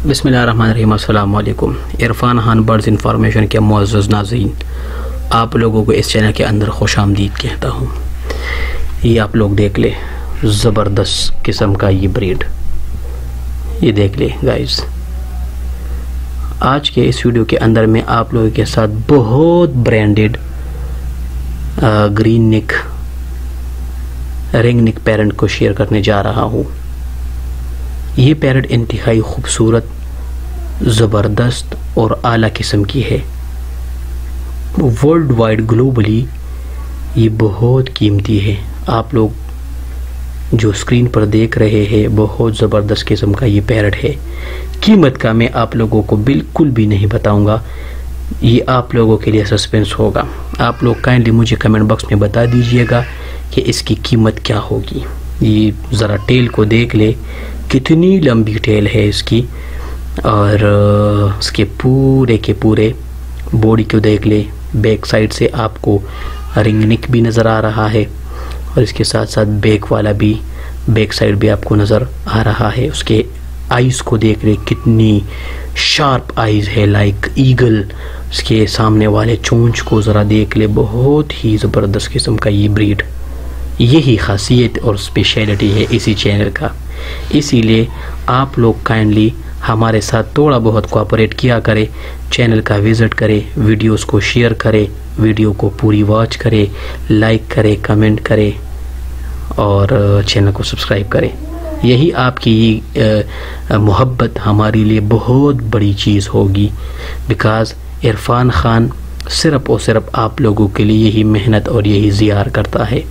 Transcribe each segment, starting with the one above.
बिस्मिल्लाहिर्रहमानिर्रहीम। अस्सलाम वालेकुम। इरफान खान बर्ड्स इंफॉर्मेशन के मुअज़्ज़ज़ नाज़रीन, आप लोगों को इस चैनल के अंदर खुश आमदीद कहता हूँ। ये आप लोग देख ले, ज़बरदस्त किस्म का ये ब्रीड, ये देख ले गाइस। आज के इस वीडियो के अंदर मैं आप लोगों के साथ बहुत ब्रांडेड ग्रीन नेक रिंग नेक पैरेंट को शेयर करने जा रहा हूँ। ये पैरेट इंतहाई खूबसूरत, ज़बरदस्त और आला किस्म की है। वर्ल्ड वाइड ग्लोबली ये बहुत कीमती है। आप लोग जो स्क्रीन पर देख रहे हैं, बहुत ज़बरदस्त किस्म का ये पैरेट है। कीमत का मैं आप लोगों को बिल्कुल भी नहीं बताऊंगा, ये आप लोगों के लिए सस्पेंस होगा। आप लोग काइंडली मुझे कमेंट बॉक्स में बता दीजिएगा कि इसकी कीमत क्या होगी। ये ज़रा टेल को देख ले, कितनी लंबी टेल है इसकी, और उसके पूरे के पूरे बॉडी को देख ले। बैक साइड से आपको रिंग नेक भी नज़र आ रहा है, और इसके साथ साथ बैक वाला भी, बैक साइड भी आपको नज़र आ रहा है। उसके आइज़ को देख ले, कितनी शार्प आइज़ है, लाइक ईगल। उसके सामने वाले चोंच को ज़रा देख ले, बहुत ही ज़बरदस्त किस्म का ये ब्रीड। यही खासियत और स्पेशलिटी है इसी चैनल का। इसीलिए आप लोग काइंडली हमारे साथ थोड़ा बहुत कोऑपरेट किया करें, चैनल का विज़िट करें, वीडियोस को शेयर करें, वीडियो को पूरी वॉच करें, लाइक करें, कमेंट करें और चैनल को सब्सक्राइब करें। यही आपकी मोहब्बत हमारे लिए बहुत बड़ी चीज़ होगी। बिकॉज़ इरफान खान सिर्फ़ और सिर्फ आप लोगों के लिए यही मेहनत और यही ज़ियार करता है।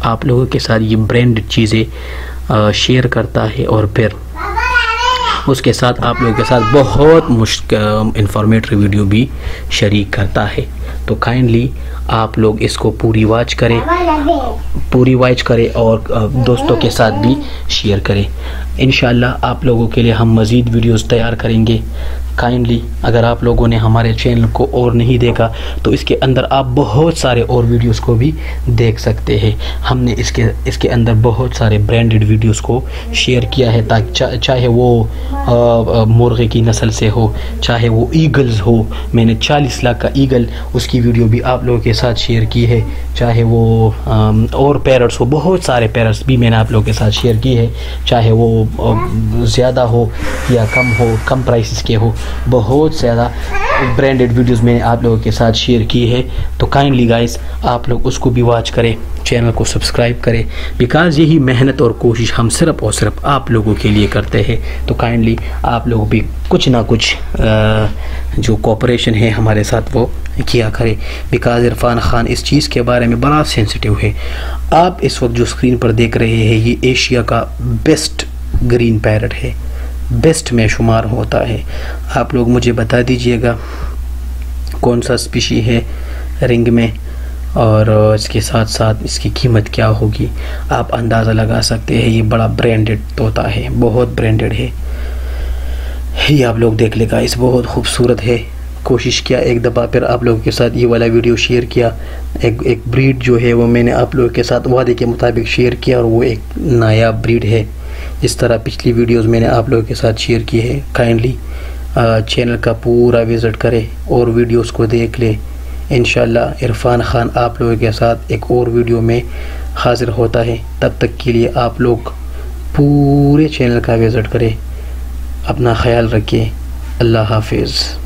आप लोगों के साथ ये ब्रांडेड चीज़ें शेयर करता है, और फिर उसके साथ आप लोगों के साथ बहुत इंफॉर्मेटिव वीडियो भी शरीक करता है। तो काइंडली आप लोग इसको पूरी वॉच करें और दोस्तों के साथ भी शेयर करें। इंशाल्लाह आप लोगों के लिए हम मज़ीद वीडियोस तैयार करेंगे। काइंडली अगर आप लोगों ने हमारे चैनल को और नहीं देखा तो इसके अंदर आप बहुत सारे और वीडियोस को भी देख सकते हैं। हमने इसके अंदर बहुत सारे ब्रांडेड वीडियोस को शेयर किया है, ताकि चाहे वो मुर्गे की नस्ल से हो, चाहे वो ईगल्स हो। मैंने 40 लाख का ईगल, उसकी वीडियो भी आप लोगों के साथ शेयर की है। चाहे वो और पैरट्स हो, बहुत सारे पैरट्स भी मैंने आप लोगों के साथ शेयर की है। चाहे वो ज़्यादा हो या कम हो, कम प्राइसेस के हो, बहुत ज़्यादा ब्रांडेड वीडियोस मैंने आप लोगों के साथ शेयर की है। तो काइंडली गाइस आप लोग उसको भी वॉच करें, चैनल को सब्सक्राइब करें। बिकॉज़ यही मेहनत और कोशिश हम सिर्फ़ और सिर्फ आप लोगों के लिए करते हैं। तो काइंडली आप लोग भी कुछ ना कुछ जो कोऑपरेशन है हमारे साथ वो किया करें। बिकॉज़ इरफान खान इस चीज़ के बारे में बड़ा सेंसिटिव है। आप इस वक्त जो स्क्रीन पर देख रहे हैं, ये एशिया का बेस्ट ग्रीन पैरेट है, बेस्ट में शुमार होता है। आप लोग मुझे बता दीजिएगा कौन सा स्पीशी है रिंग में, और इसके साथ साथ इसकी कीमत क्या होगी। आप अंदाज़ा लगा सकते हैं। ये बड़ा ब्रांडेड तोता है, बहुत ब्रांडेड है। ये आप लोग देख लेगा, इस बहुत खूबसूरत है। कोशिश किया एक दफ़ा फिर आप लोगों के साथ ये वाला वीडियो शेयर किया। एक ब्रीड जो है वो मैंने आप लोगों के साथ वादे के मुताबिक शेयर किया, और वो एक नायाब ब्रीड है। इस तरह पिछली वीडियोस मैंने आप लोगों के साथ शेयर की है। काइंडली चैनल का पूरा विज़िट करें और वीडियोस को देख लें। इंशाल्लाह इरफान खान आप लोगों के साथ एक और वीडियो में हाज़िर होता है। तब तक के लिए आप लोग पूरे चैनल का विज़िट करें। अपना ख्याल रखिए। अल्लाह हाफिज़।